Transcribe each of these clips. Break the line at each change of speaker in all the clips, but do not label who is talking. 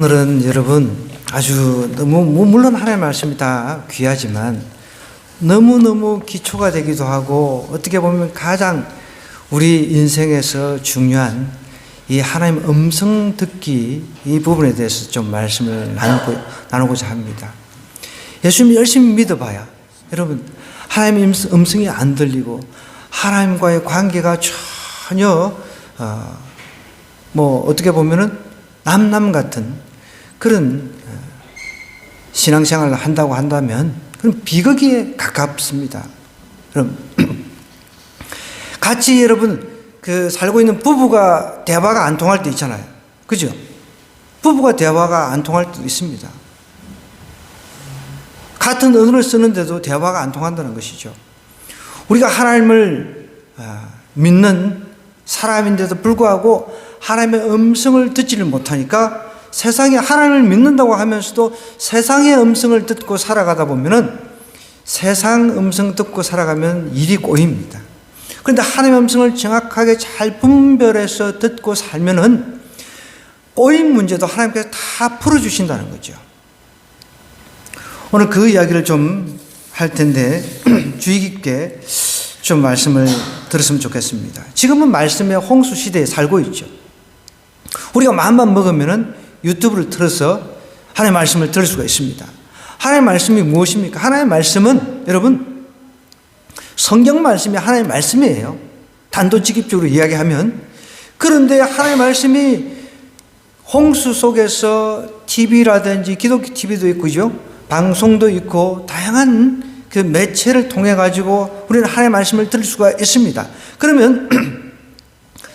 오늘은 여러분 아주 너무 물론 하나님의 말씀이 다 귀하지만 너무너무 기초가 되기도 하고 어떻게 보면 가장 우리 인생에서 중요한 이 하나님 음성 듣기 이 부분에 대해서 좀 말씀을 나누고자 합니다. 예수님 열심히 믿어봐야 여러분 하나님 음성이 안 들리고 하나님과의 관계가 전혀 어떻게 보면은 남남 같은 그런 신앙생활을 한다고 한다면 그럼 비극에 가깝습니다. 그럼 같이 여러분 살고 있는 부부가 대화가 안 통할 때 있잖아요. 그죠? 부부가 대화가 안 통할 때도 있습니다. 같은 언어를 쓰는데도 대화가 안 통한다는 것이죠. 우리가 하나님을 믿는 사람인데도 불구하고 하나님의 음성을 듣지를 못하니까 세상에 하나님을 믿는다고 하면서도 세상의 음성을 듣고 살아가다 보면은 세상 음성 듣고 살아가면 일이 꼬입니다. 그런데 하나님의 음성을 정확하게 잘 분별해서 듣고 살면은 꼬인 문제도 하나님께서 다 풀어주신다는 거죠. 오늘 그 이야기를 좀 할 텐데 주의 깊게 좀 말씀을 들었으면 좋겠습니다. 지금은 말씀의 홍수 시대에 살고 있죠. 우리가 마음만 먹으면은 유튜브를 틀어서 하나님의 말씀을 들을 수가 있습니다. 하나님의 말씀이 무엇입니까? 하나님의 말씀은 여러분 성경 말씀이 하나님의 말씀이에요. 단도직입적으로 이야기하면. 그런데 하나님의 말씀이 홍수 속에서 TV라든지 기독교 TV도 있고요. 방송도 있고 다양한 그 매체를 통해 가지고 우리는 하나님의 말씀을 들을 수가 있습니다. 그러면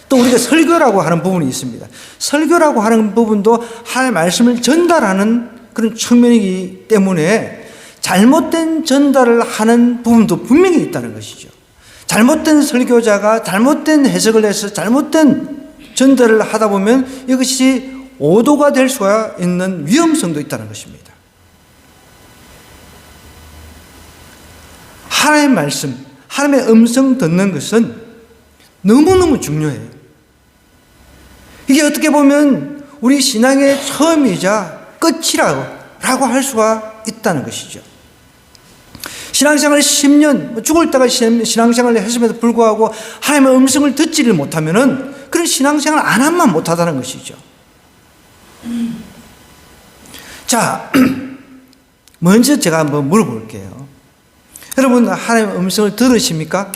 또 우리가 설교라고 하는 부분이 있습니다. 설교라고 하는 부분도 하나님의 말씀을 전달하는 그런 측면이기 때문에 잘못된 전달을 하는 부분도 분명히 있다는 것이죠. 잘못된 설교자가 잘못된 해석을 해서 잘못된 전달을 하다 보면 이것이 오도가 될 수가 있는 위험성도 있다는 것입니다. 하나님의 말씀, 하나님의 음성 듣는 것은 너무너무 중요해요. 이게 어떻게 보면 우리 신앙의 처음이자 끝이라고 할 수가 있다는 것이죠. 신앙생활 10년, 죽을 때까지 신앙생활을 했음에도 불구하고 하나님의 음성을 듣지를 못하면은 그런 신앙생활 안 하면 못하다는 것이죠. 자, 먼저 제가 한번 물어볼게요. 여러분, 하나님의 음성을 들으십니까?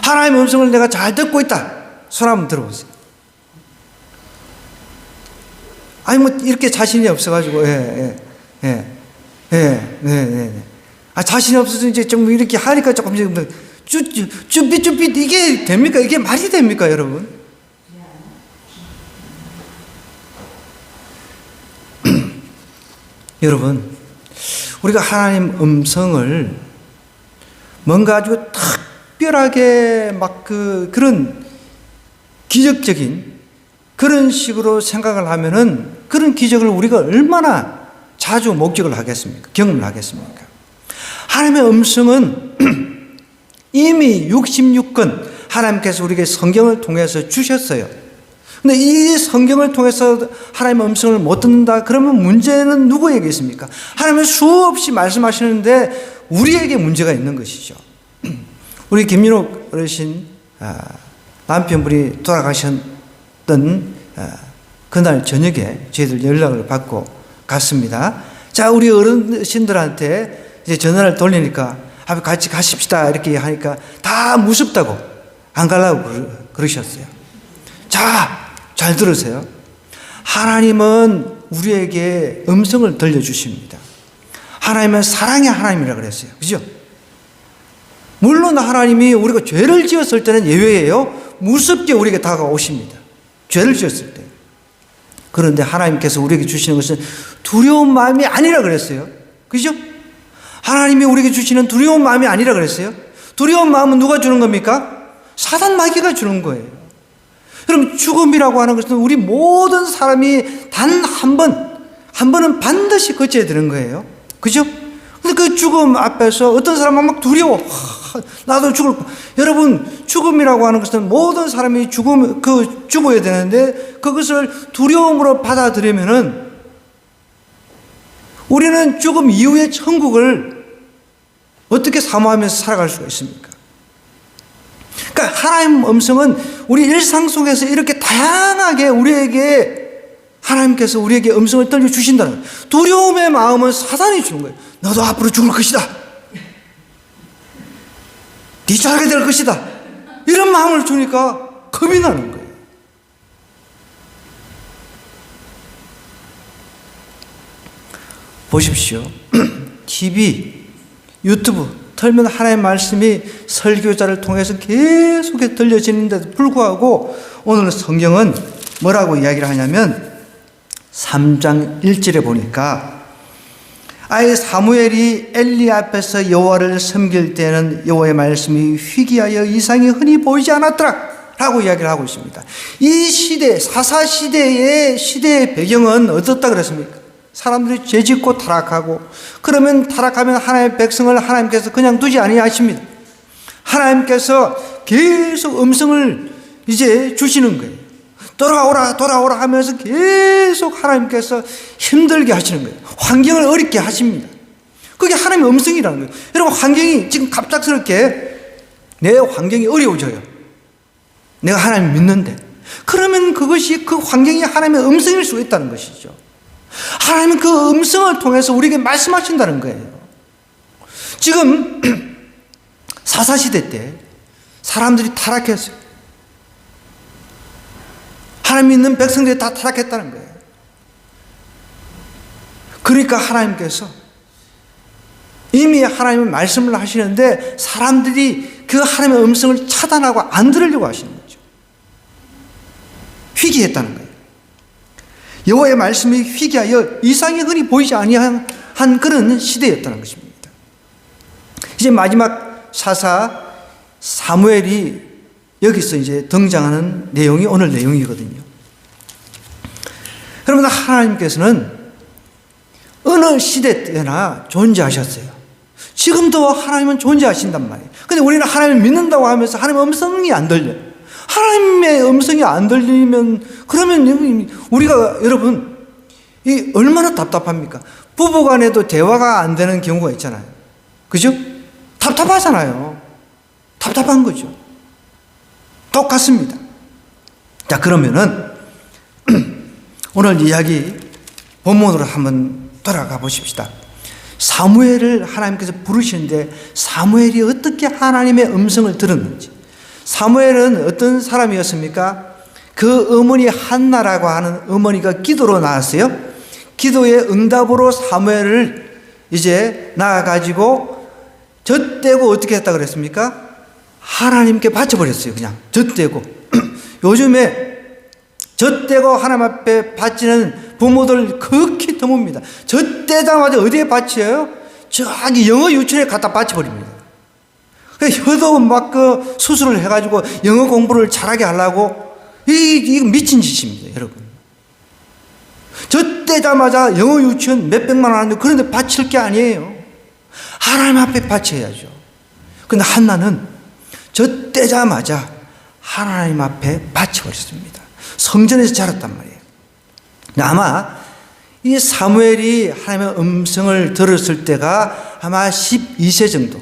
하나님의 음성을 내가 잘 듣고 있다. 손 한번 들어보세요. 아니, 이렇게 자신이 없어가지고, 자신이 없어서 이제 좀 이렇게 하니까 조금 쭈삣 이게 됩니까? 이게 말이 됩니까, 여러분? 여러분, 우리가 하나님 음성을 뭔가 아주 특별하게 그런 기적적인 그런 식으로 생각을 하면은 그런 기적을 우리가 얼마나 자주 목격을 하겠습니까? 경험을 하겠습니까? 하나님의 음성은 이미 66권 하나님께서 우리에게 성경을 통해서 주셨어요. 근데 이 성경을 통해서 하나님의 음성을 못 듣는다 그러면 문제는 누구에게 있습니까? 하나님은 수없이 말씀하시는데 우리에게 문제가 있는 것이죠. 우리 김민옥 어르신 남편분이 돌아가셨던 그날 저녁에 저희들 연락을 받고 갔습니다. 자, 우리 어르신들한테 이제 전화를 돌리니까 같이 가십시다 이렇게 하니까 다 무섭다고 안 가려고 그러셨어요. 자, 잘 들으세요. 하나님은 우리에게 음성을 들려주십니다. 하나님은 사랑의 하나님이라고 그랬어요. 그죠? 물론 하나님이 우리가 죄를 지었을 때는 예외예요. 무섭게 우리에게 다가오십니다. 죄를 지었을 때. 그런데 하나님께서 우리에게 주시는 것은 두려운 마음이 아니라 그랬어요. 그죠? 하나님이 우리에게 주시는 두려운 마음이 아니라 그랬어요. 두려운 마음은 누가 주는 겁니까? 사단 마귀가 주는 거예요. 여러분, 죽음이라고 하는 것은 우리 모든 사람이 단 한 번은 반드시 거쳐야 되는 거예요. 그죠? 근데 그 죽음 앞에서 어떤 사람은 막 두려워. 나도 죽을 거. 여러분, 죽음이라고 하는 것은 모든 사람이 죽어야 되는데 그것을 두려움으로 받아들이면은 우리는 죽음 이후의 천국을 어떻게 사모하면서 살아갈 수가 있습니까? 그러니까 하나님 음성은 우리 일상 속에서 이렇게 다양하게 하나님께서 우리에게 음성을 들려주신다는 거예요. 두려움의 마음은 사단이 주는 거예요. 너도 앞으로 죽을 것이다. 뒤처하게 될 것이다. 이런 마음을 주니까 겁이 나는 거예요. 보십시오. TV, 유튜브 틀면 하나님의 말씀이 설교자를 통해서 계속 들려지는데도 불구하고 오늘 성경은 뭐라고 이야기를 하냐면 3장 1절에 보니까 아예 사무엘이 엘리 앞에서 여호와를 섬길 때는 여호와의 말씀이 희귀하여 이상이 흔히 보이지 않았더라 라고 이야기를 하고 있습니다. 이 시대, 시대의 배경은 어떻다 그랬습니까? 사람들이 죄짓고 타락하고, 그러면 타락하면 하나님의 백성을 하나님께서 그냥 두지 아니하십니다. 하나님께서 계속 음성을 이제 주시는 거예요. 돌아오라 하면서 계속 하나님께서 힘들게 하시는 거예요. 환경을 어렵게 하십니다. 그게 하나님의 음성이라는 거예요. 여러분, 환경이 지금 갑작스럽게 내 환경이 어려워져요. 내가 하나님 믿는데. 그러면 그것이 그 환경이 하나님의 음성일 수 있다는 것이죠. 하나님은 그 음성을 통해서 우리에게 말씀하신다는 거예요. 지금 사사시대 때 사람들이 타락했어요. 하나님 믿는 백성들이 다 타락했다는 거예요. 그러니까 하나님께서 이미 하나님의 말씀을 하시는데 사람들이 그 하나님의 음성을 차단하고 안 들으려고 하시는 거죠. 희귀했다는 거예요. 여호와의 말씀이 희귀하여 이상이 흔히 보이지 아니한 그런 시대였다는 것입니다. 이제 마지막 사사 사무엘이 여기서 이제 등장하는 내용이 오늘 내용이거든요. 여러분, 하나님께서는 어느 시대 때나 존재하셨어요. 지금도 하나님은 존재하신단 말이에요. 근데 우리는 하나님을 믿는다고 하면서 하나님의 음성이 안 들려요. 하나님의 음성이 안 들리면 그러면 우리가 여러분 이 얼마나 답답합니까? 부부 간에도 대화가 안 되는 경우가 있잖아요. 그죠? 답답하잖아요. 답답한 거죠. 똑같습니다. 자, 그러면은 오늘 이야기 본문으로 한번 돌아가 보십시다. 사무엘을 하나님께서 부르시는데 사무엘이 어떻게 하나님의 음성을 들었는지. 사무엘은 어떤 사람이었습니까? 그 어머니 한나라고 하는 어머니가 기도로 나왔어요. 기도의 응답으로 사무엘을 이제 나아가지고 젖대고 어떻게 했다 그랬습니까? 하나님께 바쳐버렸어요. 그냥 젖대고. 요즘에 젖대고 하나님 앞에 바치는 부모들 극히 드뭅니다. 젖대자마자 어디에 바쳐요? 저기 영어 유치원에 갖다 바쳐버립니다. 혀도 막 수술을 해가지고 영어 공부를 잘하게 하려고 이거 미친 짓입니다, 여러분. 젖대자마자 영어 유치원 몇백만 원 하는데 그런데 바칠 게 아니에요. 하나님 앞에 바쳐야죠. 근데 한나는 젖대자마자 하나님 앞에 바쳐버렸습니다. 성전에서 자랐단 말이에요. 아마 이 사무엘이 하나님의 음성을 들었을 때가 아마 12세 정도.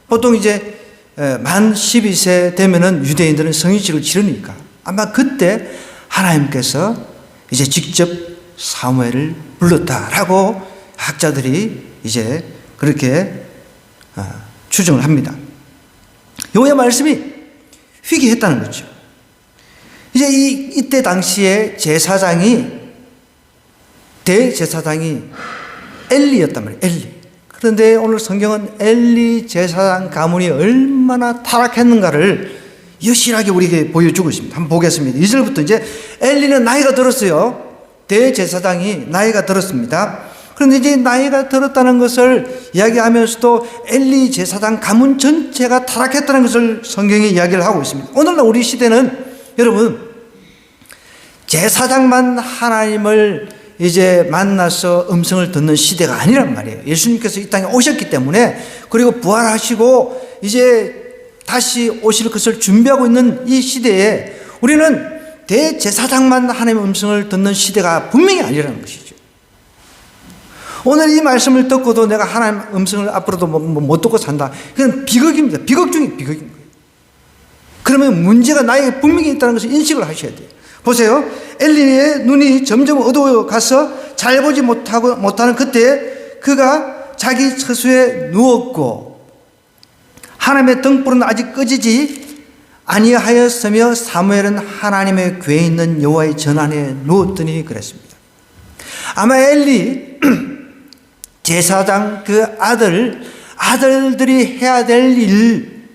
보통 이제 만 12세 되면은 유대인들은 성인식을 치르니까 아마 그때 하나님께서 이제 직접 사무엘을 불렀다라고 학자들이 이제 그렇게 추정을 합니다. 여호와의 말씀이 희귀했다는 거죠. 이제 이때 당시에 대제사장이 엘리였단 말이에요. 엘리. 그런데 오늘 성경은 엘리 제사장 가문이 얼마나 타락했는가를 여실하게 우리에게 보여주고 있습니다. 한번 보겠습니다. 2절부터 이제 엘리는 나이가 들었어요. 대제사장이 나이가 들었습니다. 그런데 이제 나이가 들었다는 것을 이야기하면서도 엘리 제사장 가문 전체가 타락했다는 것을 성경이 이야기를 하고 있습니다. 오늘날 우리 시대는 여러분 제사장만 하나님을 이제 만나서 음성을 듣는 시대가 아니란 말이에요. 예수님께서 이 땅에 오셨기 때문에, 그리고 부활하시고 이제 다시 오실 것을 준비하고 있는 이 시대에 우리는 대제사장만 하나님의 음성을 듣는 시대가 분명히 아니라는 것이죠. 오늘 이 말씀을 듣고도 내가 하나님의 음성을 앞으로도 못 듣고 산다. 그건 비극입니다. 비극 중에 비극인 거예요. 그러면 문제가 나에게 분명히 있다는 것을 인식을 하셔야 돼요. 보세요. 엘리의 눈이 점점 어두워가서 잘 보지 못하는 그때 그가 자기 처소에 누웠고 하나님의 등불은 아직 꺼지지 아니하였으며 사무엘은 하나님의 궤에 있는 여호와의 전안에 누웠더니 그랬습니다. 아마 엘리 제사장 그 아들들이 해야 될 일,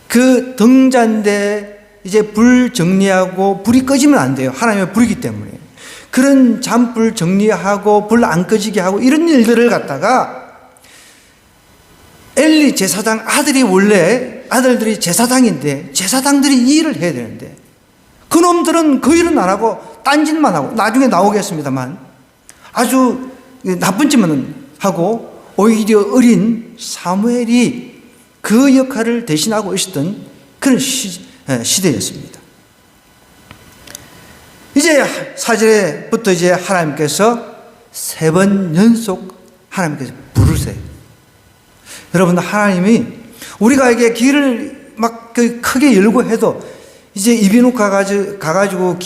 그 등잔대 이제 불 정리하고 불이 꺼지면 안 돼요. 하나님의 불이기 때문에. 그런 잔불 정리하고 불 안 꺼지게 하고 이런 일들을 갖다가 엘리 제사장 아들들이 제사장인데 제사장들이 이 일을 해야 되는데 그놈들은 그 일은 안 하고 딴짓만 하고 나중에 나오겠습니다만 아주 나쁜 짓만 하고 오히려 어린 사무엘이 그 역할을 대신하고 있었던 그런 시대였습니다. 이제 4절부터 이제 하나님께서 3번 연속 하나님께서 부르세요. 여러분, 하나님이 우리가 이게 길을 막 크게 열고 해도 이제 이비인후과 가가지고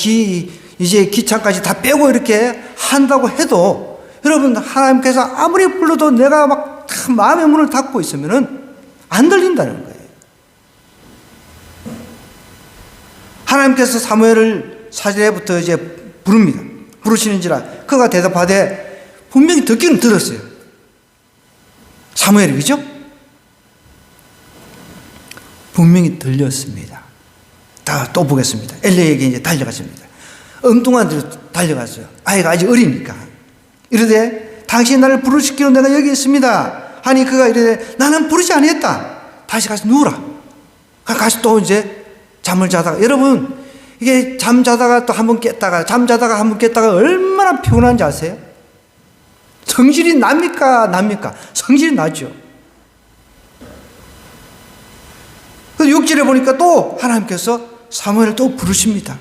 이제 기창까지 다 빼고 이렇게 한다고 해도 여러분, 하나님께서 아무리 불러도 내가 막 마음의 문을 닫고 있으면은 안 들린다는 거예요. 하나님께서 사무엘을 4절부터 이제 부릅니다. 부르시는지라 그가 대답하되 분명히 듣기는 들었어요. 사무엘이, 그죠? 분명히 들렸습니다. 또 보겠습니다. 엘리에게 이제 달려갔습니다. 엉뚱한 데로 달려갔어요. 아이가 아직 어리니까. 이르되 당신이 나를 부르시기로 내가 여기 있습니다 하니 그가 이르되 나는 부르지 아니했다. 다시 가서 누우라. 가서 또 이제 잠을 자다가, 여러분 이게 잠자다가 또 한 번 깼다가 잠자다가 한 번 깼다가 얼마나 피곤한지 아세요? 성질이 납니까? 성질이 나죠. 6절에 보니까 또 하나님께서 사무엘을 또 부르십니다.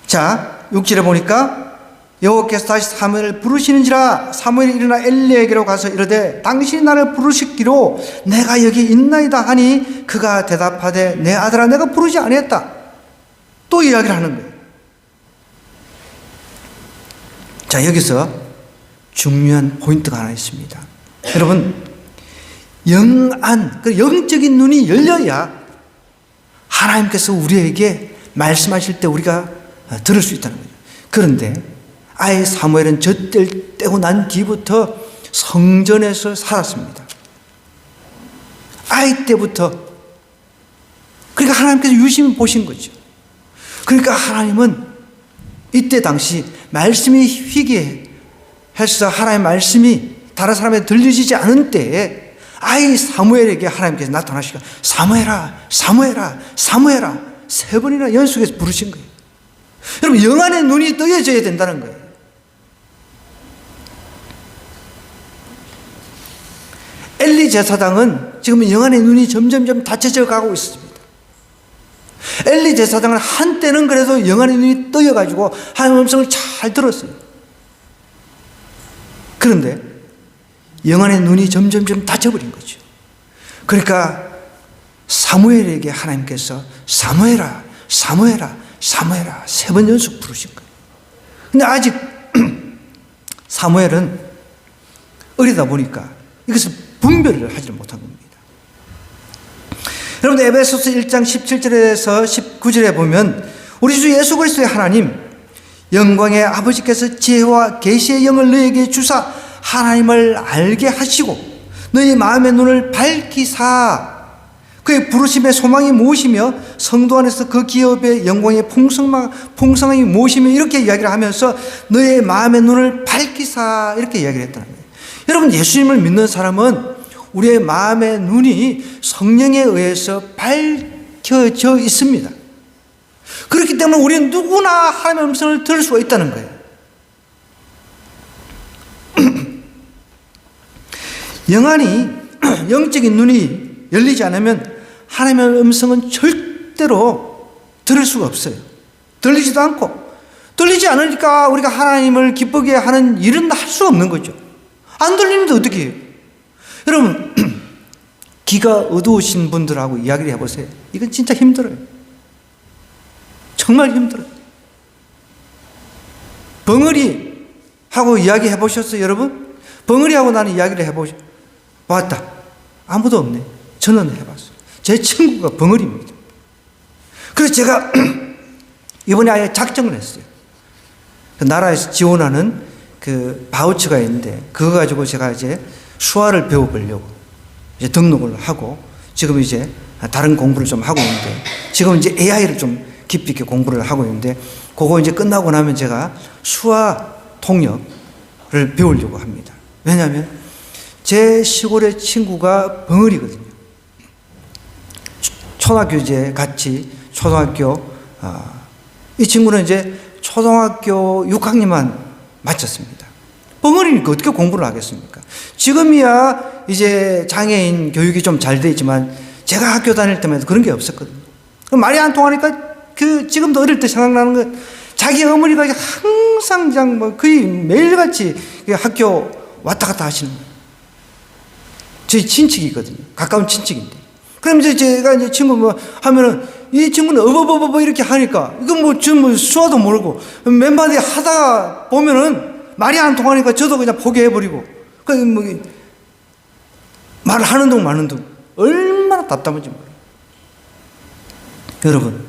자, 6절에 보니까 여호와께서 다시 사무엘을 부르시는지라 사무엘이 일어나 엘리에게로 가서 이르되 당신이 나를 부르시기로 내가 여기 있나이다 하니 그가 대답하되 내 아들아 내가 부르지 아니했다. 또 이야기를 하는 거예요. 자, 여기서 중요한 포인트가 하나 있습니다. 여러분, 영적인 눈이 열려야 하나님께서 우리에게 말씀하실 때 우리가 들을 수 있다는 거죠. 그런데 아예 사무엘은 저 때를 떼고 난 뒤부터 성전에서 살았습니다. 아이 때부터. 그러니까 하나님께서 유심히 보신 거죠. 그러니까 하나님은 이때 당시 말씀이 희귀해서 하나님의 말씀이 다른 사람에게 들려지지 않은 때에 아이 사무엘에게 하나님께서 나타나시고 사무엘아 3번이나 연속해서 부르신 거예요. 여러분, 영안의 눈이 떠여져야 된다는 거예요. 엘리 제사장은 지금 영안의 눈이 점점점 닫혀져 가고 있습니다. 엘리 제사장은 한때는 그래도 영안의 눈이 떠여가지고 하나님의 음성을 잘 들었어요. 그런데 영안의 눈이 점점점 닫혀버린 거죠. 그러니까 사무엘에게 하나님께서 사무엘아 3번 연속 부르신 거예요. 근데 아직 사무엘은 어리다 보니까 이것을 분별을 하지 못한 겁니다. 여러분, 에베소서 1장 17절에서 19절에 보면 우리 주 예수 그리스도의 하나님 영광의 아버지께서 지혜와 계시의 영을 너에게 주사 하나님을 알게 하시고 너희 마음의 눈을 밝히사 그의 부르심의 소망이 무엇이며 성도 안에서 그 기업의 영광의 풍성함이 무엇이며 이렇게 이야기를 하면서 너의 마음의 눈을 밝히사 이렇게 이야기를 했다는 거예요. 여러분, 예수님을 믿는 사람은 우리의 마음의 눈이 성령에 의해서 밝혀져 있습니다. 그렇기 때문에 우리는 누구나 하나님의 음성을 들을 수가 있다는 거예요. 영안이 영적인 눈이 열리지 않으면 하나님의 음성은 절대로 들을 수가 없어요. 들리지도 않고, 들리지 않으니까 우리가 하나님을 기쁘게 하는 일은 할 수 없는 거죠. 안 들리는데 어떻게 해요? 여러분, 귀가 어두우신 분들하고 이야기를 해보세요. 이건 진짜 힘들어요. 정말 힘들어요. 벙어리하고 이야기 해보셨어요, 여러분? 벙어리하고 나는 이야기를 해봤다. 아무도 없네. 저는 해봤어요. 제 친구가 벙어리입니다. 그래서 제가 이번에 아예 작정을 했어요. 그 나라에서 지원하는 그 바우처가 있는데, 그거 가지고 제가 이제 수화를 배워보려고 이제 등록을 하고, 지금 이제 다른 공부를 좀 하고 있는데, 지금 이제 AI를 좀 깊이 있게 공부를 하고 있는데, 그거 이제 끝나고 나면 제가 수화 통역을 배우려고 합니다. 왜냐하면 제 시골의 친구가 벙어리거든요. 초등학교 이제 같이 초등학교, 이 친구는 이제 초등학교 6학년만 마쳤습니다. 벙어리니까 어떻게 공부를 하겠습니까? 지금이야 이제 장애인 교육이 좀 잘 돼 있지만 제가 학교 다닐 때만 해도 그런 게 없었거든요. 말이 안 통하니까 지금도 어릴 때 생각나는 건 자기 어머니가 항상 그냥 뭐 거의 매일같이 학교 왔다 갔다 하시는 거예요. 저희 친척이거든요. 가까운 친척인데. 그럼 이제 제가 이제 친구 뭐 하면은 이 친구는 어버버버버 이렇게 하니까 이건 뭐 저 뭐 수화도 모르고 몇 마디 하다가 보면은 말이 안 통하니까 저도 그냥 포기해버리고 그 뭐 말을 하는 둥 마는 둥 얼마나 답답한지 몰라요. 여러분,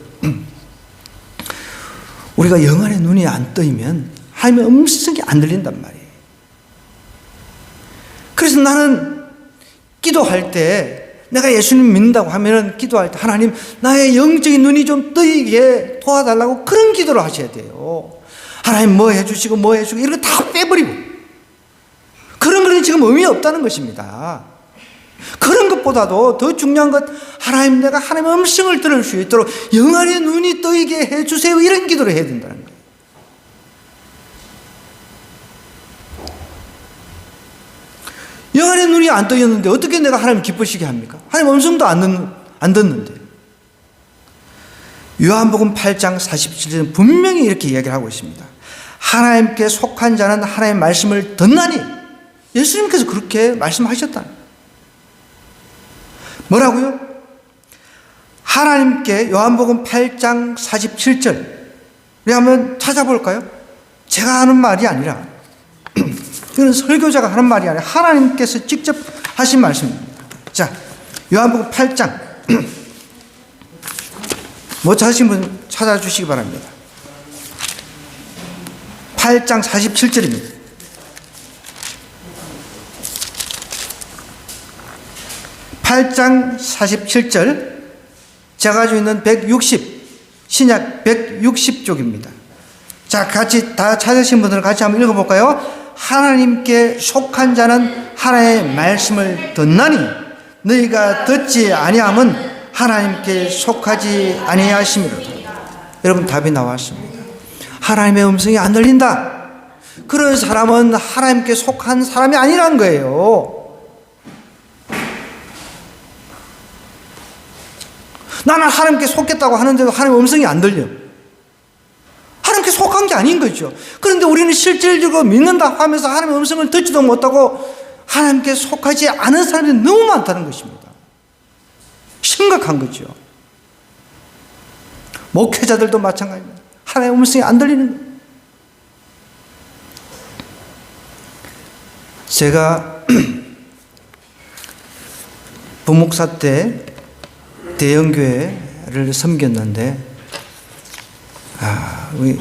우리가 영안의 눈이 안 뜨이면 하나님의 음성이 안 들린단 말이에요. 그래서 나는 기도할 때 내가 예수님 믿는다고 하면은 기도할 때 하나님 나의 영적인 눈이 좀 뜨이게 도와달라고 그런 기도를 하셔야 돼요. 하나님 뭐 해주시고 뭐 해주시고 이런 거 다 빼버리고 그런 거는 지금 의미 없다는 것입니다. 그런 것보다도 더 중요한 것, 하나님 내가 하나님의 음성을 들을 수 있도록 영안의 눈이 뜨이게 해주세요, 이런 기도를 해야 된다는 거예요. 영안의 눈이 안 뜨였는데 어떻게 내가 하나님 기쁘시게 합니까? 하나님 음성도 안 듣는데. 요한복음 8장 47절은 분명히 이렇게 이야기를 하고 있습니다. 하나님께 속한 자는 하나님의 말씀을 듣나니, 예수님께서 그렇게 말씀하셨다. 뭐라고요? 하나님께, 요한복음 8장 47절 우리 한번 찾아볼까요? 제가 하는 말이 아니라 이건 설교자가 하는 말이 아니라 하나님께서 직접 하신 말씀입니다. 자, 요한복음 8장 못 찾으신 분 찾아주시기 바랍니다. 8장 47절입니다. 8장 47절, 제가 가지고 있는 160, 신약 160쪽입니다. 자, 같이 다 찾으신 분들은 같이 한번 읽어볼까요? 하나님께 속한 자는 하나님의 말씀을 듣나니 너희가 듣지 아니함은 하나님께 속하지 아니하심이로다. 여러분, 답이 나왔습니다. 하나님의 음성이 안 들린다. 그런 사람은 하나님께 속한 사람이 아니란 거예요. 나는 하나님께 속겠다고 하는데도 하나님의 음성이 안 들려. 하나님께 속한 게 아닌 거죠. 그런데 우리는 실질적으로 믿는다 하면서 하나님의 음성을 듣지도 못하고 하나님께 속하지 않은 사람이 너무 많다는 것입니다. 심각한 거죠. 목회자들도 마찬가지입니다. 하나님의 음성이 안 들리는 거예요. 제가 부목사 때 대형교회를 섬겼는데, 우리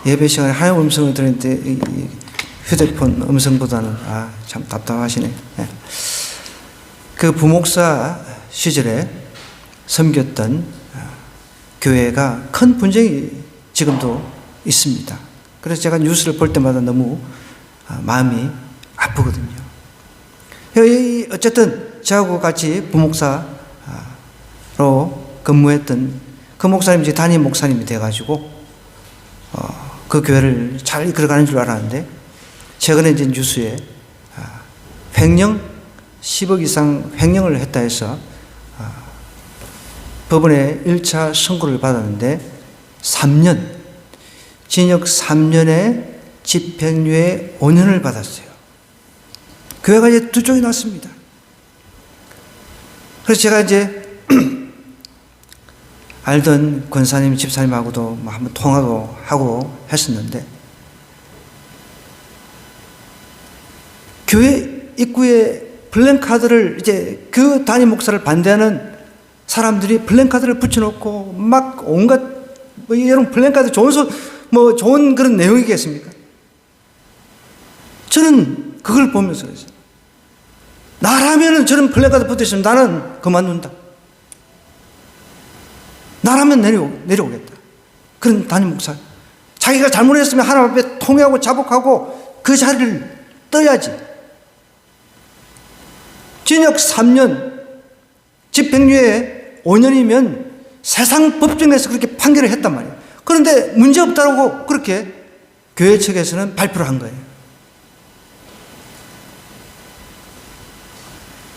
예배 시간에 하나님의 음성을 들었는데 휴대폰 음성보다는 참 답답하시네. 그 부목사 시절에 섬겼던 교회가 큰 분쟁이 지금도 있습니다. 그래서 제가 뉴스를 볼 때마다 너무 마음이 아프거든요. 어쨌든 저하고 같이 부목사로 근무했던 그 목사님이 이제 담임 목사님이 돼가지고 그 교회를 잘 이끌어가는 줄 알았는데, 최근에 이제 뉴스에 횡령 10억 이상 횡령을 했다 해서 법원에 1차 선고를 받았는데 3년, 징역 3년에 집행유예 5년을 받았어요. 교회가 이제 두 쪽이 났습니다. 그래서 제가 이제 알던 권사님, 집사님하고도 뭐 한번 통화도 하고 했었는데, 교회 입구에 플랜카드를 이제 그 담임 목사를 반대하는 사람들이 플랜카드를 붙여놓고 막 온갖 여러분 플랜카드 좋은 그런 내용이겠습니까? 저는 그걸 보면서 그랬어요. 나라면은 저런 플랜카드 붙어있으면 나는 그만둔다. 나라면 내려오겠다. 그런 담임 목사. 자기가 잘못했으면 하나님 앞에 통회하고 자복하고 그 자리를 떠야지. 징역 3년, 집행유예 5년이면 세상 법정에서 그렇게 판결을 했단 말이에요. 그런데 문제없다고 그렇게 교회 측에서는 발표를 한 거예요.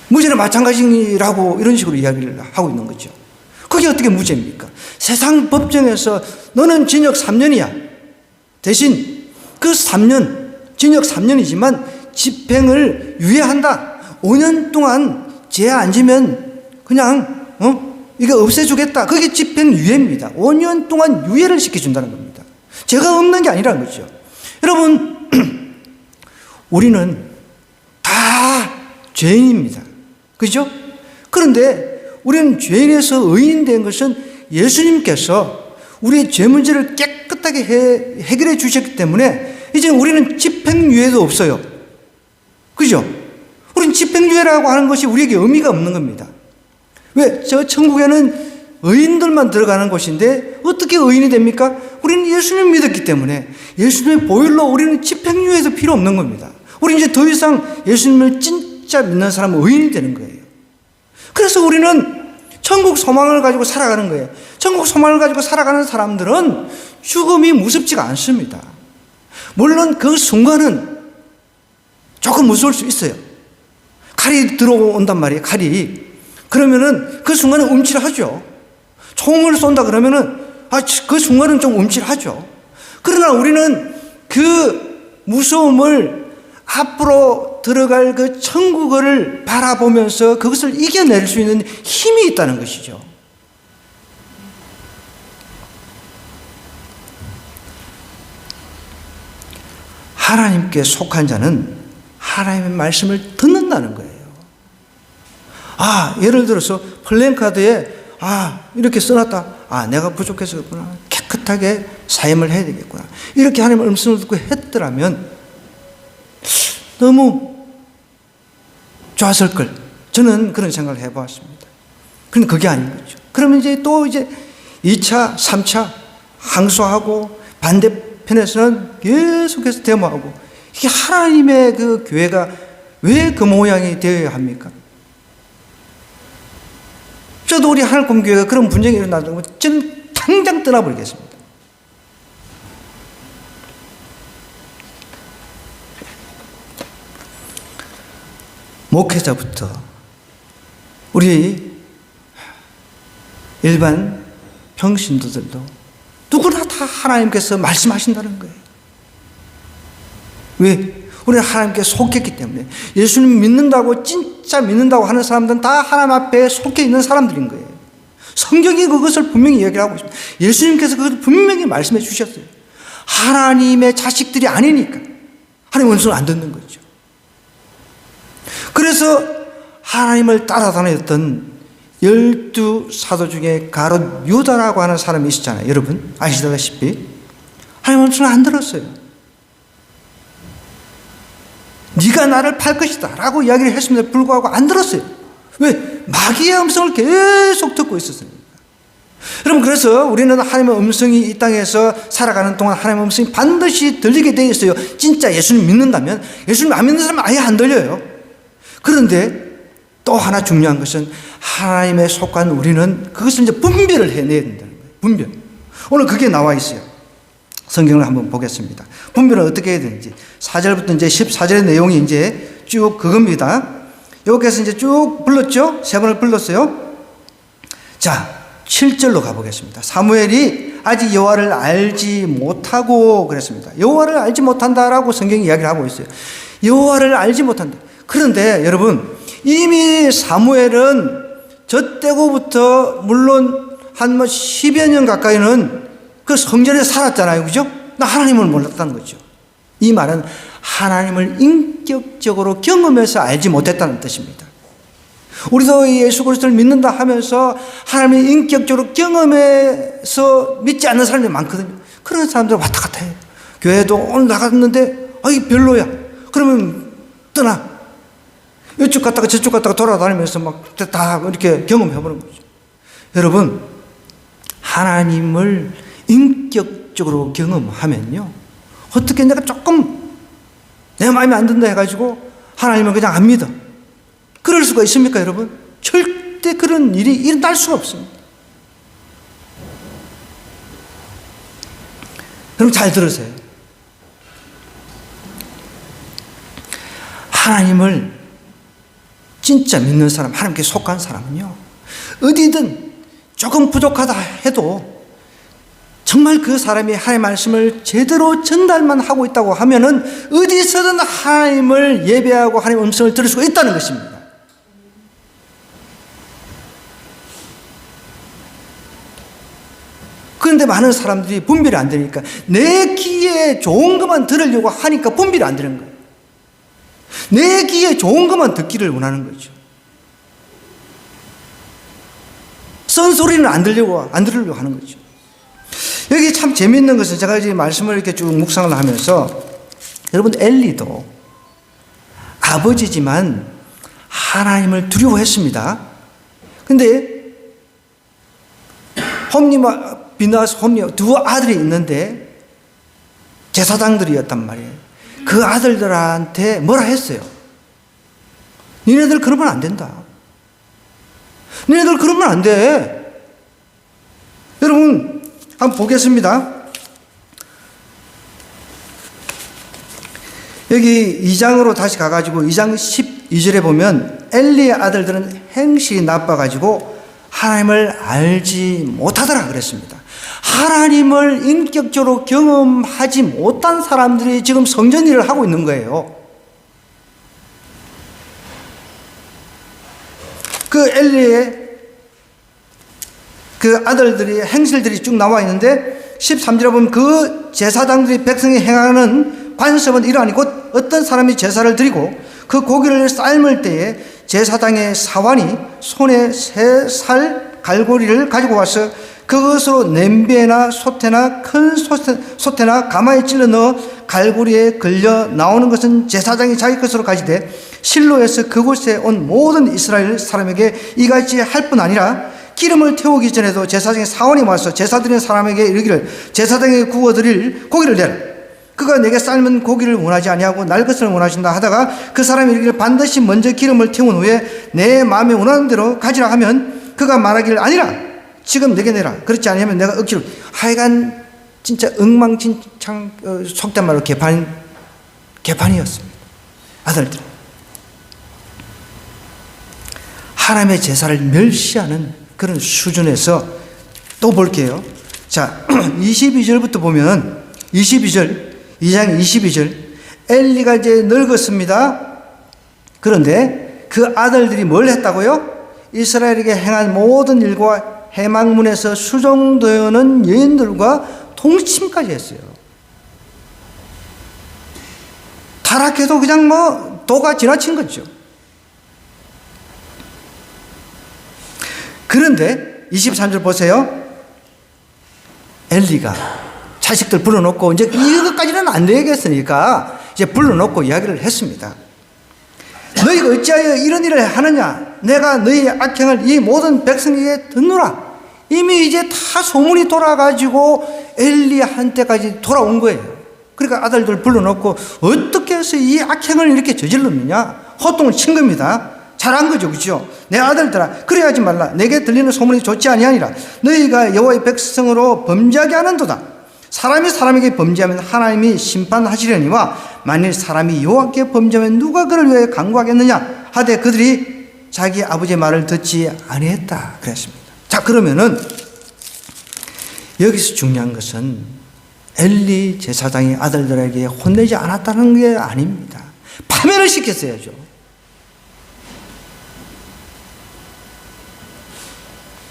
무죄는 마찬가지라고 이런 식으로 이야기를 하고 있는 거죠. 그게 어떻게 무죄입니까? 세상 법정에서 너는 징역 3년이야. 대신 그 3년, 징역 3년이지만 집행을 유예한다. 5년 동안 죄 안 지면 그냥 이거 없애주겠다. 그게 집행유예입니다. 5년 동안 유예를 시켜준다는 겁니다. 죄가 없는 게 아니라는 거죠. 여러분, 우리는 다 죄인입니다. 그죠? 그런데 우리는 죄인에서 의인된 것은 예수님께서 우리의 죄 문제를 깨끗하게 해결해 주셨기 때문에 이제 우리는 집행유예도 없어요. 그죠? 우리는 집행유예라고 하는 것이 우리에게 의미가 없는 겁니다. 왜? 저 천국에는 의인들만 들어가는 곳인데 어떻게 의인이 됩니까? 우리는 예수님을 믿었기 때문에 예수님의 보혈로 우리는 집행유예도 필요 없는 겁니다. 우리는 이제 더 이상 예수님을 진짜 믿는 사람은 의인이 되는 거예요. 그래서 우리는 천국 소망을 가지고 살아가는 거예요. 천국 소망을 가지고 살아가는 사람들은 죽음이 무섭지가 않습니다. 물론 그 순간은 조금 무서울 수 있어요. 칼이 들어온단 말이에요. 칼이. 그러면은 그 순간은 움찔하죠. 총을 쏜다 그러면은 그 순간은 좀 움찔하죠. 그러나 우리는 그 무서움을 앞으로 들어갈 그 천국을 바라보면서 그것을 이겨낼 수 있는 힘이 있다는 것이죠. 하나님께 속한 자는 하나님의 말씀을 듣는다는 거예요. 예를 들어서 플랜카드에 이렇게 써놨다. 내가 부족해서 그렇구나. 깨끗하게 사임을 해야 되겠구나. 이렇게 하나님의 음성을 듣고 했더라면 너무 좋았을 걸. 저는 그런 생각을 해보았습니다. 그런데 그게 아닌 거죠. 그러면 이제 또 2차, 3차 항소하고 반대편에서는 계속해서 데모하고 이게 하나님의 그 교회가 왜 그 모양이 되어야 합니까? 저도 우리 하늘꿈교회가 그런 분쟁이 일어나면 저는 당장 떠나버리겠습니다. 목회자부터 우리 일반 평신도들도 누구나 다 하나님께서 말씀하신다는 거예요. 왜? 우리는 하나님께 속했기 때문에. 예수님 믿는다고 진짜 믿는다고 하는 사람들은 다 하나님 앞에 속해 있는 사람들인 거예요. 성경이 그것을 분명히 이야기하고 있습니다. 예수님께서 그것을 분명히 말씀해 주셨어요. 하나님의 자식들이 아니니까 하나님 음성을 안 듣는 거죠. 그래서 하나님을 따라다녔던 12사도 중에 가롯 유다라고 하는 사람이 있었잖아요. 여러분 아시다시피 하나님 음성을 안 들었어요. 네가 나를 팔 것이다 라고 이야기를 했음에도 불구하고 안 들었어요. 왜? 마귀의 음성을 계속 듣고 있었습니다. 여러분, 그래서 우리는 하나님의 음성이 이 땅에서 살아가는 동안 하나님의 음성이 반드시 들리게 되어 있어요. 진짜 예수님 믿는다면. 예수님 안 믿는 사람은 아예 안 들려요. 그런데 또 하나 중요한 것은 하나님에 속한 우리는 그것을 이제 분별을 해내야 된다는 거예요. 분별. 오늘 그게 나와 있어요. 성경을 한번 보겠습니다. 분별은 어떻게 해야 되는지. 4절부터 이제 14절의 내용이 이제 쭉 그겁니다. 여기서 이제 쭉 불렀죠? 3번을 불렀어요. 자, 7절로 가보겠습니다. 사무엘이 아직 여호와를 알지 못하고 그랬습니다. 여호와를 알지 못한다라고 성경이 이야기를 하고 있어요. 여호와를 알지 못한다. 그런데 여러분, 이미 사무엘은 저 때고부터 물론 한 10여 년 가까이는 그 성전에 살았잖아요. 그죠? 나 하나님을 몰랐다는 거죠. 이 말은 하나님을 인격적으로 경험해서 알지 못했다는 뜻입니다. 우리도 예수 그리스도를 믿는다 하면서 하나님을 인격적으로 경험해서 믿지 않는 사람들이 많거든요. 그런 사람들 왔다 갔다 해요. 교회도 오늘 나갔는데 이 별로야. 그러면 떠나. 이쪽 갔다가 저쪽 갔다가 돌아다니면서 막 다 이렇게 경험해보는 거죠. 여러분, 하나님을 인격적으로 경험하면요, 어떻게 내가 조금 내 마음에 안 든다 해가지고 하나님을 그냥 안 믿어. 그럴 수가 있습니까, 여러분? 절대 그런 일이 일어날 수가 없습니다. 여러분 잘 들으세요. 하나님을 진짜 믿는 사람, 하나님께 속한 사람은요, 어디든 조금 부족하다 해도 정말 그 사람이 하나님의 말씀을 제대로 전달만 하고 있다고 하면은 어디서든 하나님을 예배하고 하나님의 음성을 들을 수가 있다는 것입니다. 그런데 많은 사람들이 분별이 안 되니까 내 귀에 좋은 것만 들으려고 하니까 분별이 안 되는 거예요. 내 귀에 좋은 것만 듣기를 원하는 거죠. 쓴소리는 안 들으려고 하는 거죠. 여기 참 재미있는 것은 제가 이제 말씀을 이렇게 쭉 묵상을 하면서 여러분, 엘리도 아버지지만 하나님을 두려워했습니다. 근데 홈리와 비나스, 홈리 두 아들이 있는데 제사장들이었단 말이에요. 그 아들들한테 뭐라 했어요? 니네들 그러면 안 된다. 니네들 그러면 안 돼. 여러분 한번 보겠습니다. 여기 2장으로 다시 가가지고 2장 12절에 보면 엘리의 아들들은 행실이 나빠가지고 하나님을 알지 못하더라 그랬습니다. 하나님을 인격적으로 경험하지 못한 사람들이 지금 성전 일을 하고 있는 거예요. 그 엘리의 그 아들들이 행실들이 쭉 나와 있는데 13절에 보면 그 제사장들이 백성이 행하는 관습은 이러하니 곧 어떤 사람이 제사를 드리고 그 고기를 삶을 때에 제사장의 사환이 손에 3살 갈고리를 가지고 와서 그것으로 냄비나 솥에나 큰 솥에나 가마에 찔러 넣어 갈고리에 걸려 나오는 것은 제사장이 자기 것으로 가지되 실로에서 그곳에 온 모든 이스라엘 사람에게 이같이 할 뿐 아니라 기름을 태우기 전에도 제사장의 사원이 와서 제사드리는 사람에게 이르기를 제사장에게 구워드릴 고기를 내라. 그가 내게 삶은 고기를 원하지 아니하고 날 것을 원하신다 하다가 그 사람이 이르기를 반드시 먼저 기름을 태운 후에 내 마음에 원하는 대로 가지라 하면 그가 말하기를 아니라 지금 내게 내라. 그렇지 않으면 내가 억지로. 하여간 진짜 엉망진창, 속된 말로 개판이었습니다. 아들들. 하나님의 제사를 멸시하는 그런 수준에서 또 볼게요. 자, 22절부터 보면 22절, 2장 22절. 엘리가 이제 늙었습니다. 그런데 그 아들들이 뭘 했다고요? 이스라엘에게 행한 모든 일과 해망문에서 수종되는 여인들과 동침까지 했어요. 타락해도 그냥 도가 지나친 거죠. 그런데 23절 보세요. 엘리가 자식들 불러놓고 이제 이것까지는 안 되겠으니까 이제 불러놓고 이야기를 했습니다. 너희가 어찌하여 이런 일을 하느냐? 내가 너희의 악행을 이 모든 백성에게 듣노라. 이미 이제 다 소문이 돌아가지고 엘리한테까지 돌아온 거예요. 그러니까 아들들 불러놓고 어떻게 해서 이 악행을 이렇게 저질렀느냐? 호통을 친 겁니다. 잘한 거죠, 그렇죠? 내 아들들아, 그래 하지 말라. 내게 들리는 소문이 좋지 아니하니라. 너희가 여호와의 백성으로 범죄하게 하는도다. 사람이 사람에게 범죄하면 하나님이 심판하시려니와 만일 사람이 여호와께 범죄하면 누가 그를 위해 간구하겠느냐? 하되 그들이 자기 아버지의 말을 듣지 아니했다 그랬습니다. 자, 그러면은 여기서 중요한 것은 엘리 제사장이 아들들에게 혼내지 않았다는 게 아닙니다. 파멸을 시켰어야죠.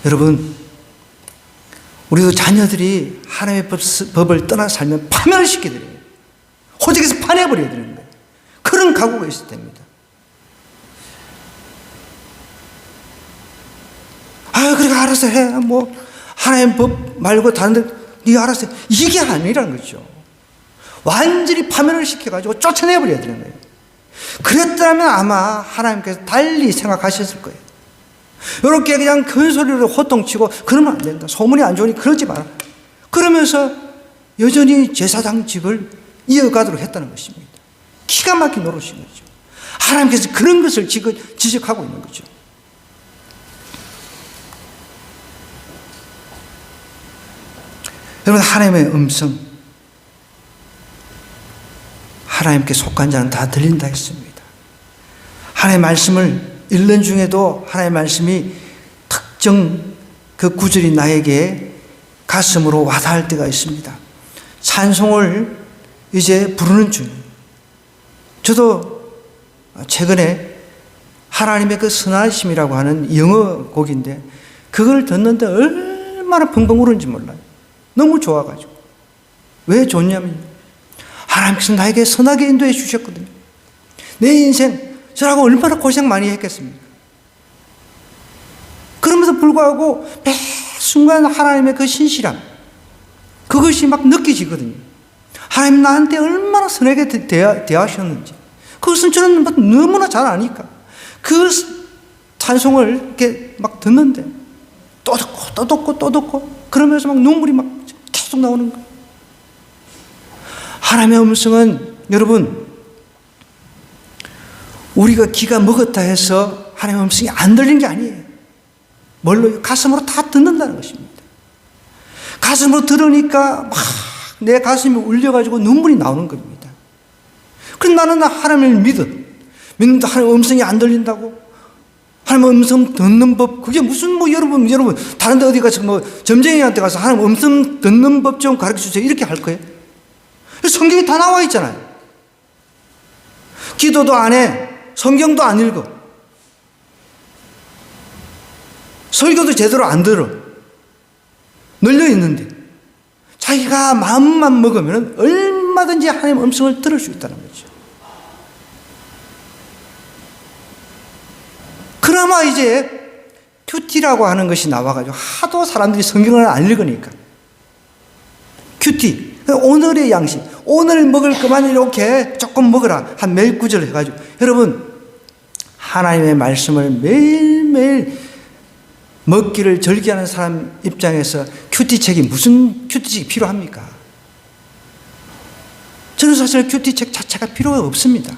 여러분, 우리도 자녀들이 하나님의 법을 떠나 살면 파멸을 시켜드려요. 호적에서 파내버려야 되는 거예요. 그런 각오가 있어야 됩니다. 그러니까 알아서 해. 뭐 하나님 법 말고 다른 데 네가 알아서 해. 이게 아니라는 거죠. 완전히 파멸을 시켜가지고 쫓아내버려야 되는 거예요. 그랬다면 아마 하나님께서 달리 생각하셨을 거예요. 이렇게 그냥 큰 소리로 호통치고 그러면 안 된다. 소문이 안 좋으니 그러지 마라. 그러면서 여전히 제사장직을 이어가도록 했다는 것입니다. 기가 막힌 노릇인 거죠. 하나님께서 그런 것을 지적하고 있는 거죠. 여러분, 하나님의 음성, 하나님께 속한 자는 다 들린다 했습니다. 하나님의 말씀을 읽는 중에도 하나님의 말씀이 특정 그 구절이 나에게 가슴으로 와닿을 때가 있습니다. 찬송을 이제 부르는 중, 저도 최근에 하나님의 그 선하심이라고 하는 영어 곡인데 그걸 듣는데 얼마나 펑펑 우는지 몰라요. 너무 좋아가지고. 왜 좋냐면 하나님께서 나에게 선하게 인도해 주셨거든요. 내 인생 저라고 얼마나 고생 많이 했겠습니까? 그럼에도 불구하고 매 순간 하나님의 그 신실함, 그것이 막 느껴지거든요. 하나님 나한테 얼마나 선하게 대하셨는지 그것은 저는 너무나 잘 아니까 그 찬송을 이렇게 막 듣는데 또 듣고 또 듣고 또 듣고 그러면서 막 눈물이 막 계속 나오는 거예요. 하나님의 음성은 여러분, 우리가 귀가 먹었다 해서 하나님의 음성이 안 들리는 게 아니에요. 뭘로? 가슴으로 다 듣는다는 것입니다. 가슴으로 들으니까 막 내 가슴이 울려가지고 눈물이 나오는 겁니다. 그럼 나는 하나님을 믿는데 하나님의 음성이 안 들린다고? 하나님의 음성 듣는 법, 그게 무슨 여러분 다른 데 어디 가서 점쟁이한테 가서 하나님 음성 듣는 법 좀 가르쳐 주세요 이렇게 할 거예요? 성경이 다 나와 있잖아요. 기도도 안 해. 성경도 안 읽어. 설교도 제대로 안 들어. 널려 있는데 자기가 마음만 먹으면 얼마든지 하나님의 음성을 들을 수 있다는 거죠. 그나마 이제 큐티라고 하는 것이 나와가지고 하도 사람들이 성경을 안 읽으니까 큐티, 오늘의 양식, 오늘 먹을 것만 이렇게 조금 먹으라 한 몇 구절 해가지고 여러분, 하나님의 말씀을 매일매일 먹기를 절기하는 사람 입장에서 큐티책이 무슨 큐티책이 필요합니까? 저는 사실 큐티책 자체가 필요가 없습니다.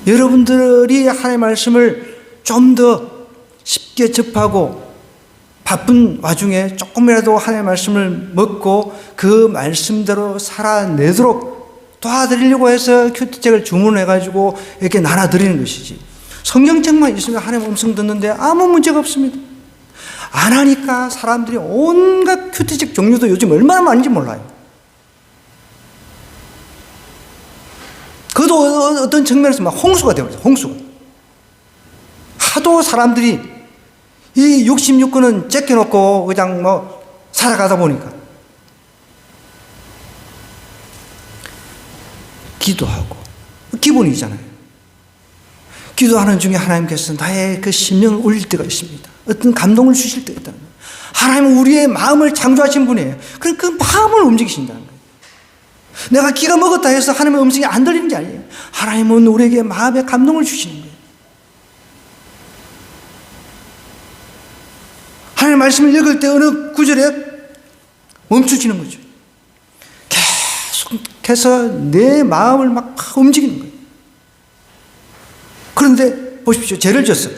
여러분들이 하나님의 말씀을 좀 더 쉽게 접하고 바쁜 와중에 조금이라도 하나님의 말씀을 먹고 그 말씀대로 살아내도록 도와드리려고 해서 큐티책을 주문해가지고 이렇게 나눠드리는 것이지, 성경책만 있으면 하나님의 음성 듣는데 아무 문제가 없습니다. 안 하니까 사람들이 온갖 큐티책 종류도 요즘 얼마나 많은지 몰라요. 그것도 어떤 측면에서 막 홍수가 되어버려요. 홍수가. 하도 사람들이 이 66권은 제껴놓고 그냥 살아가다 보니까 기도하고 기본이잖아요. 기도하는 중에 하나님께서 나의 그 심령을 울릴 때가 있습니다. 어떤 감동을 주실 때가 있다는 거예요. 하나님은 우리의 마음을 창조하신 분이에요. 그럼 그 마음을 움직이신다는 거예요. 내가 기가 먹었다 해서 하나님의 음성이 안 들리는 게 아니에요. 하나님은 우리에게 마음의 감동을 주시는 거예요. 하나님의 말씀을 읽을 때 어느 구절에 멈추시는 거죠. 계속해서 내 마음을 막 움직이는 거예요. 그런데 보십시오. 죄를 졌어요.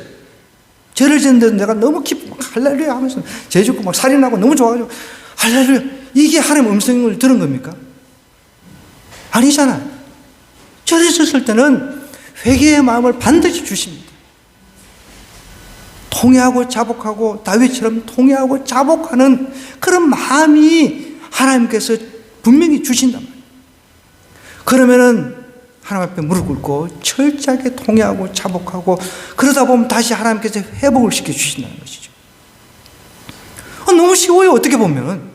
죄를 졌는데 내가 너무 기쁘고 할렐루야 하면서 죄 짓고 막 살인하고 너무 좋아가지고 할렐루야, 이게 하나님의 음성을 들은 겁니까? 아니잖아요. 저러셨을 때는 회개의 마음을 반드시 주십니다. 통회하고 자복하고 다윗처럼 통회하고 자복하는 그런 마음이 하나님께서 분명히 주신단 말이에요. 그러면은 하나님 앞에 무릎 꿇고 철저하게 통회하고 자복하고 그러다 보면 다시 하나님께서 회복을 시켜주신다는 것이죠. 너무 쉬워요. 어떻게 보면.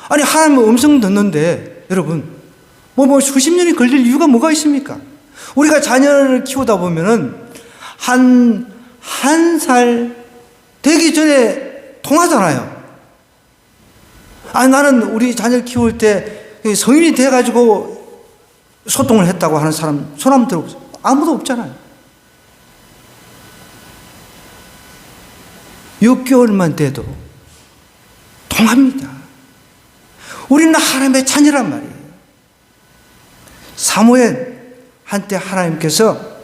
아니 하나님의 음성 듣는데 여러분 뭐 수십 년이 걸릴 이유가 뭐가 있습니까? 우리가 자녀를 키우다 보면은 한 살 되기 전에 통하잖아요. 아니 나는 우리 자녀를 키울 때 성인이 돼가지고 소통을 했다고 하는 사람 손 한번 들어보세요. 아무도 없잖아요. 6개월만 돼도 통합니다. 우리는 하나님의 자녀란 말이에요. 사무엘 한때 하나님께서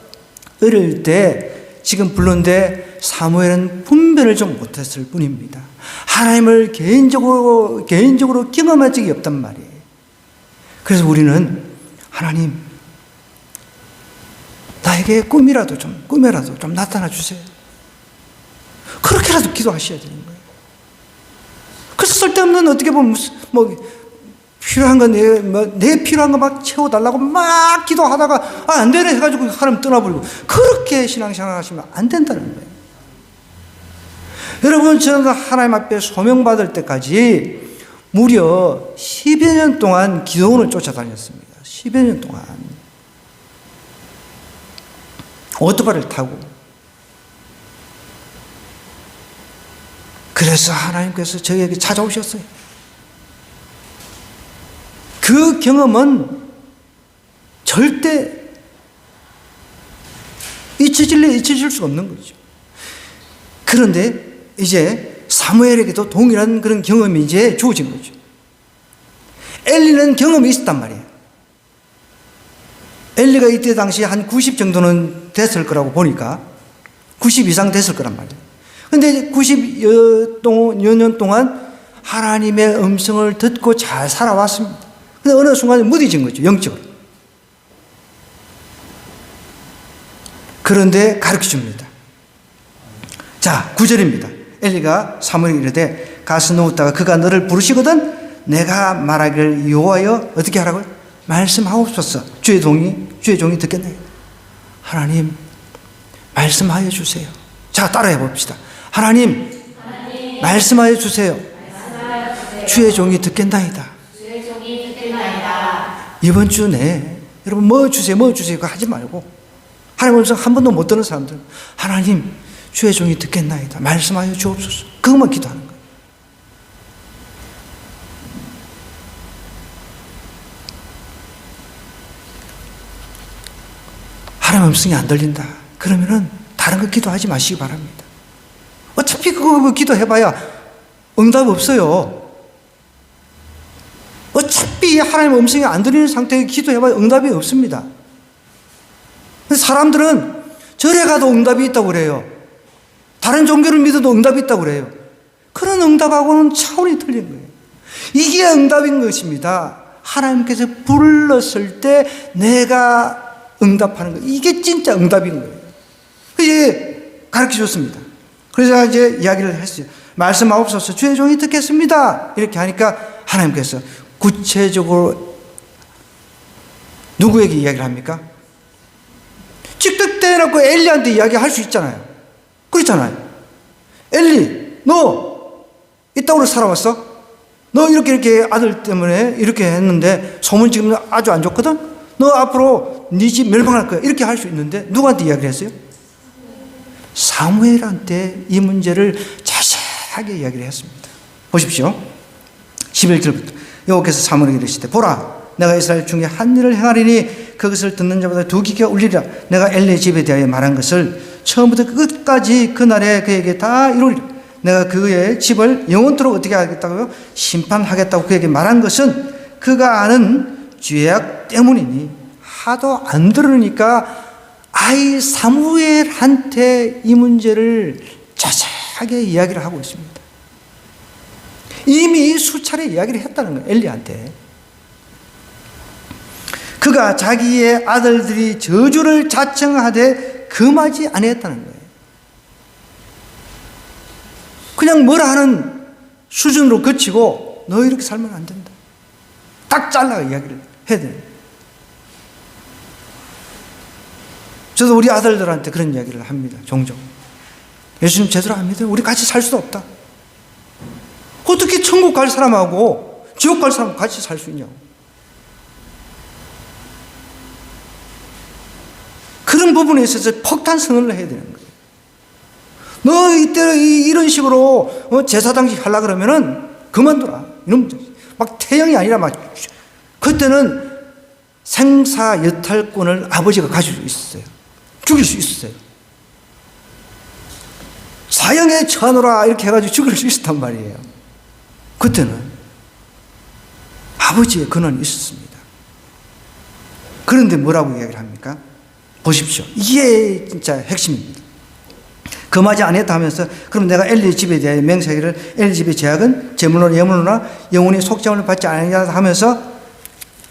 어릴 때 지금 불렀는데 사무엘은 분별을 좀 못했을 뿐입니다. 하나님을 개인적으로 경험한 적이 없단 말이에요. 그래서 우리는 하나님 나에게 꿈이라도 좀 나타나 주세요. 그렇게라도 기도하셔야 되는 거예요. 그래서 쓸데없는 어떻게 보면 필요한 거 내 필요한 거 막 채워달라고 막 기도하다가 안 되네 해가지고 하나님 떠나버리고 그렇게 신앙생활 하시면 안 된다는 거예요. 여러분 저는 하나님 앞에 소명받을 때까지 무려 10여 년 동안 기도원을 쫓아다녔습니다. 10여 년 동안 오토바이를 타고. 그래서 하나님께서 저에게 찾아오셨어요. 그 경험은 절대 잊혀질 수가 없는 거죠. 그런데 이제 사무엘에게도 동일한 그런 경험이 이제 주어진 거죠. 엘리는 경험이 있었단 말이에요. 엘리가 이때 당시 한 90 정도는 됐을 거라고 보니까 90 이상 됐을 거란 말이에요. 그런데 90여 년 동안 하나님의 음성을 듣고 잘 살아왔습니다. 근데 어느 순간에 무뎌진 거죠, 영적으로. 그런데 가르쳐 줍니다. 자, 9절입니다. 엘리가 사무엘에게 이르되 가서 누웠다가 그가 너를 부르시거든 내가 말하기를 여호와여 어떻게 하라고요? 말씀하옵소서. 주의 종이 듣겠나요? 하나님 말씀하여 주세요. 자, 따라해 봅시다. 하나님 말씀하여 주세요. 주의 종이 듣겠나이다. 이번 주 내에 여러분 뭐 주세요 그거 하지 말고 하나님 음성 한 번도 못 듣는 사람들 하나님 주의 종이 듣겠나이다. 말씀하여 주옵소서. 그것만 기도하는 거예요. 하나님 음성이 안 들린다. 그러면은 다른 거 기도하지 마시기 바랍니다. 어차피 그거 기도해봐야 응답 없어요. 어차피 하나님의 음성이 안 들리는 상태에 기도해봐야 응답이 없습니다. 사람들은 절에 가도 응답이 있다고 그래요. 다른 종교를 믿어도 응답이 있다고 그래요. 그런 응답하고는 차원이 틀린 거예요. 이게 응답인 것입니다. 하나님께서 불렀을 때 내가 응답하는 거예요. 이게 진짜 응답인 거예요. 이제 가르쳐 줬습니다. 그래서 이제 이야기를 했어요. 말씀하옵소서. 주의 종이 듣겠습니다. 이렇게 하니까 하나님께서 구체적으로 누구에게 이야기를 합니까? 직접대놓고 엘리한테 이야기할 수 있잖아요. 그렇잖아요. 엘리, 너 이따구로 살아왔어? 너 이렇게 아들 때문에 이렇게 했는데 소문 지금 아주 안 좋거든? 너 앞으로 네 집 멸망할 거야. 이렇게 할 수 있는데 누구한테 이야기를 했어요? 사무엘한테 이 문제를 자세하게 이야기를 했습니다. 보십시오. 11절부터 여호와께서 사무엘에게 이르시되 보라 내가 이스라엘 중에 한 일을 행하리니 그것을 듣는 자보다 두 귀가 울리리라. 내가 엘리의 집에 대하여 말한 것을 처음부터 끝까지 그날에 그에게 다 이루리라. 내가 그의 집을 영원토록 어떻게 하겠다고요? 심판하겠다고 그에게 말한 것은 그가 아는 죄악 때문이니 하도 안 들으니까 아이 사무엘한테 이 문제를 자세하게 이야기를 하고 있습니다. 이미 수차례 이야기를 했다는 거예요. 엘리한테. 그가 자기의 아들들이 저주를 자청하되 금하지 아니했다는 거예요. 그냥 뭐라 하는 수준으로 그치고 너 이렇게 살면 안 된다. 딱 잘라 이야기를 해야 돼요. 저도 우리 아들들한테 그런 이야기를 합니다. 종종. 예수님 제대로 안 믿어요. 우리 같이 살 수도 없다. 어떻게 천국 갈 사람하고 지옥 갈 사람하고 같이 살 수 있냐고. 그런 부분에 있어서 폭탄 선언을 해야 되는 거예요. 너 이때 이런 식으로 제사당식 하려고 그러면은 그만둬라. 이런 막 태양이 아니라 막 그때는 생사 여탈권을 아버지가 가질 수 있었어요. 죽일 수 있었어요. 사형에 처하노라 이렇게 해가지고 죽일 수 있었단 말이에요. 그때는 아버지의 권한이 있었습니다. 그런데 뭐라고 이야기를 합니까? 보십시오. 이게 진짜 핵심입니다. 금하지 아니했다 하면서 그럼 내가 엘리 집에 대해 맹세하기를 엘리 집의 제약은 제물로나 예물로나 영원히 속죄함을 받지 아니하다 하면서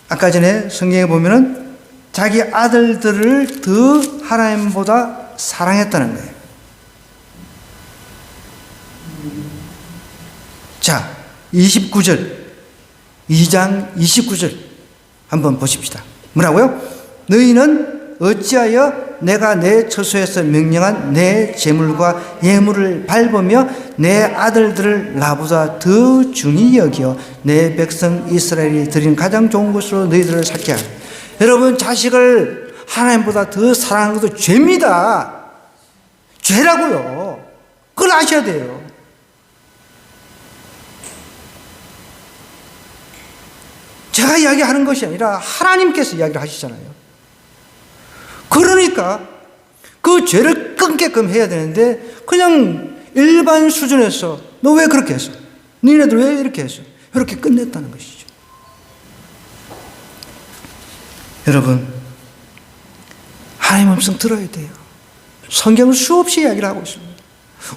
아까 전에 성경에 보면은 자기 아들들을 더 하나님보다 사랑했다는 거예요. 자, 29절 2장 29절 한번 보십시다. 뭐라고요? 너희는 어찌하여 내가 내 처소에서 명령한 내 제물과 예물을 밟으며 내 아들들을 나보다 더 중히 여겨 내 백성 이스라엘이 드린 가장 좋은 것으로 너희들을 살게 하라. 여러분, 자식을 하나님보다 더 사랑하는 것도 죄입니다. 죄라고요. 그걸 아셔야 돼요. 제가 이야기하는 것이 아니라 하나님께서 이야기를 하시잖아요. 그러니까 그 죄를 끊게끔 해야 되는데 그냥 일반 수준에서 너 왜 그렇게 했어? 니네들 왜 이렇게 했어? 이렇게 끝냈다는 것이죠. 여러분, 하나님 음성 들어야 돼요. 성경은 수없이 이야기를 하고 있습니다.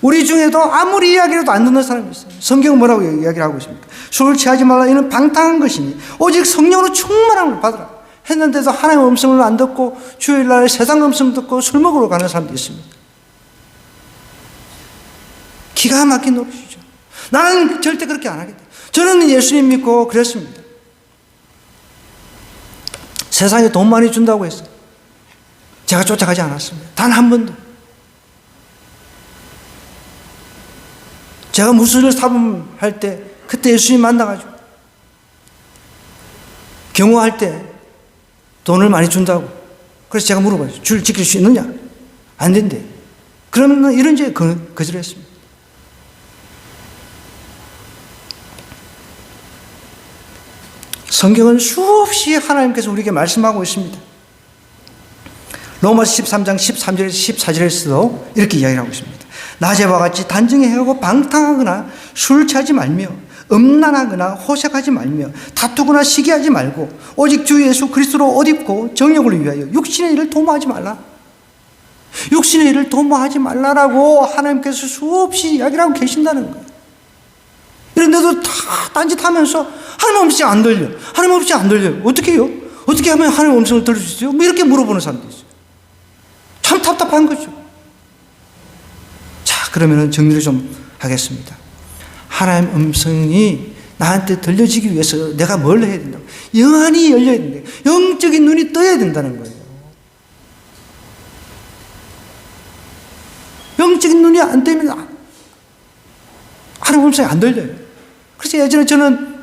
우리 중에도 아무리 이야기해도 안 듣는 사람이 있어요. 성경은 뭐라고 이야기를 하고 있습니까? 술을 취하지 말라. 이는 방탕한 것이니 오직 성령으로 충만함을 받으라 했는데도 하나님의 음성을 안 듣고 주일날 세상 음성 듣고 술 먹으러 가는 사람도 있습니다. 기가 막힌 노릇이죠. 나는 절대 그렇게 안 하겠다. 저는 예수님 믿고 그랬습니다. 세상에 돈 많이 준다고 해서 제가 쫓아가지 않았습니다. 단 한 번도. 제가 무술을 사범할 때 그때 예수님 만나가지고 경호할 때 돈을 많이 준다고. 그래서 제가 물어봤어요. 줄 지킬 수 있느냐? 안 된대. 그러면 이런 죄에 거절했습니다. 성경은 수없이 하나님께서 우리에게 말씀하고 있습니다. 로마서 13장 13절에서 14절에서도 이렇게 이야기를 하고 있습니다. 낮에와 같이 단정히 행하고 방탕하거나 술 취하지 말며 음란하거나 호색하지 말며 다투거나 시기하지 말고 오직 주 예수 그리스도로 옷 입고 정욕을 위하여 육신의 일을 도모하지 말라. 육신의 일을 도모하지 말라라고 하나님께서 수없이 이야기를 하고 계신다는 거예요. 그런데도 다 딴짓하면서 하나님 음성이 안 들려. 하나님 음성이 안 들려요. 어떻게 해요? 어떻게 하면 하나님 음성을 들을 수 있어요? 뭐 이렇게 물어보는 사람도 있어요. 참 답답한 거죠. 자, 그러면 정리를 좀 하겠습니다. 하나님 음성이 나한테 들려지기 위해서 내가 뭘 해야 된다고? 영안이 열려야 된다. 영적인 눈이 떠야 된다는 거예요. 영적인 눈이 안 뜨면 하나님 음성이 안 들려요. 그래서 예전에 저는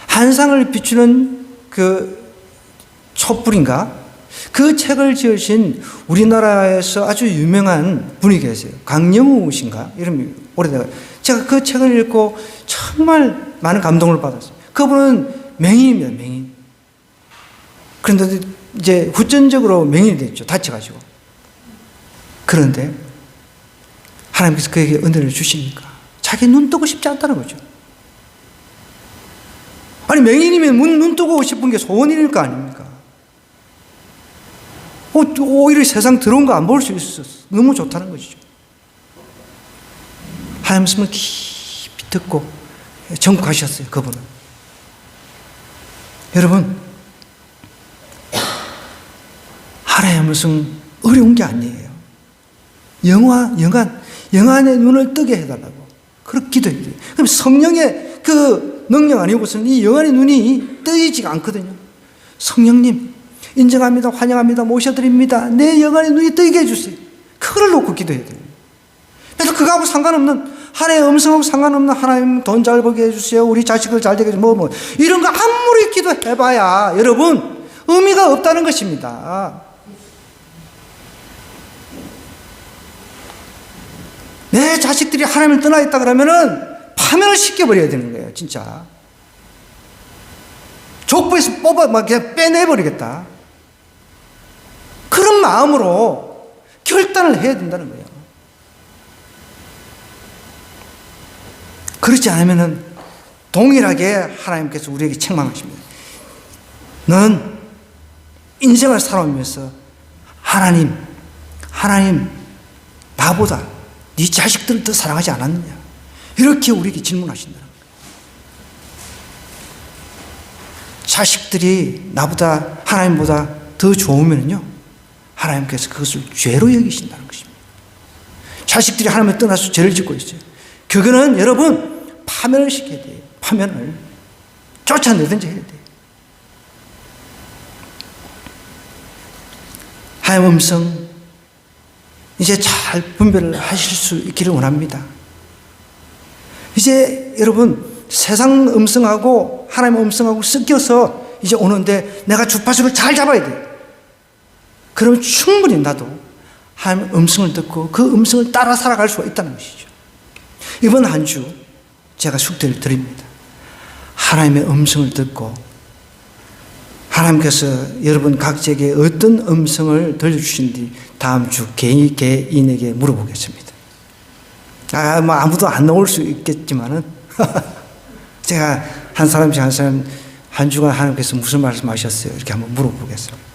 한상을 비추는 그 촛불인가? 그 책을 지으신 우리나라에서 아주 유명한 분이 계세요. 강영우 씨인가? 이름이 오래돼가. 제가 그 책을 읽고 정말 많은 감동을 받았어요. 그분은 맹인입니다, 맹인. 그런데 이제 후천적으로 맹인이 됐죠. 다쳐가지고. 그런데 하나님께서 그에게 은혜를 주시니까 자기 눈 뜨고 싶지 않다는 거죠. 아니, 맹인이면 눈 뜨고 싶은 게 소원일 거 아닙니까? 오히려 세상 더러운 거 안 볼 수 있어서 너무 좋다는 것이죠. 하나님 말씀을 깊이 듣고 전국하셨어요, 그분은. 여러분, 하나님의 음성 어려운 게 아니에요. 영안의 눈을 뜨게 해달라고. 그렇게 기도해야 돼요. 그럼 성령의 그 능력 아니고서는 이 영안의 눈이 뜨이지가 않거든요. 성령님, 인정합니다. 환영합니다. 모셔드립니다. 내 영안의 눈이 뜨이게 해주세요. 그걸 놓고 기도해야 돼요. 그래서 그거하고 상관없는, 하나님의 음성하고 상관없는, 하나님 돈 잘 벌게 해주세요. 우리 자식을 잘 되게 해주세요. 이런 거 아무리 기도해봐야 여러분, 의미가 없다는 것입니다. 내 자식들이 하나님을 떠나 있다 그러면은 파면을 시켜버려야 되는 거예요, 진짜. 족보에서 막 그냥 빼내버리겠다. 그런 마음으로 결단을 해야 된다는 거예요. 그렇지 않으면은 동일하게 하나님께서 우리에게 책망하십니다. 넌 인생을 살아오면서 하나님, 나보다 네 자식들을 더 사랑하지 않았느냐? 이렇게 우리에게 질문하신다는 거예요. 자식들이 나보다, 하나님보다 더 좋으면요, 하나님께서 그것을 죄로 여기신다는 것입니다. 자식들이 하나님을 떠나서 죄를 짓고 있어요. 그거는 여러분, 파면을 시켜야 돼요. 파면을. 쫓아내든지 해야 돼요. 하나님의 음성, 이제 잘 분별을 하실 수 있기를 원합니다. 이제 여러분, 세상 음성하고 하나님의 음성하고 섞여서 이제 오는데 내가 주파수를 잘 잡아야 돼요. 그러면 충분히 나도 하나님의 음성을 듣고 그 음성을 따라 살아갈 수가 있다는 것이죠. 이번 한 주 제가 숙제를 드립니다. 하나님의 음성을 듣고 하나님께서 여러분 각자에게 어떤 음성을 들려주신지 다음 주 개인에게 물어보겠습니다. 아무도 안 나올 수 있겠지만은 제가 한 사람 한 주간 하나님께서 무슨 말씀하셨어요? 이렇게 한번 물어보겠습니다.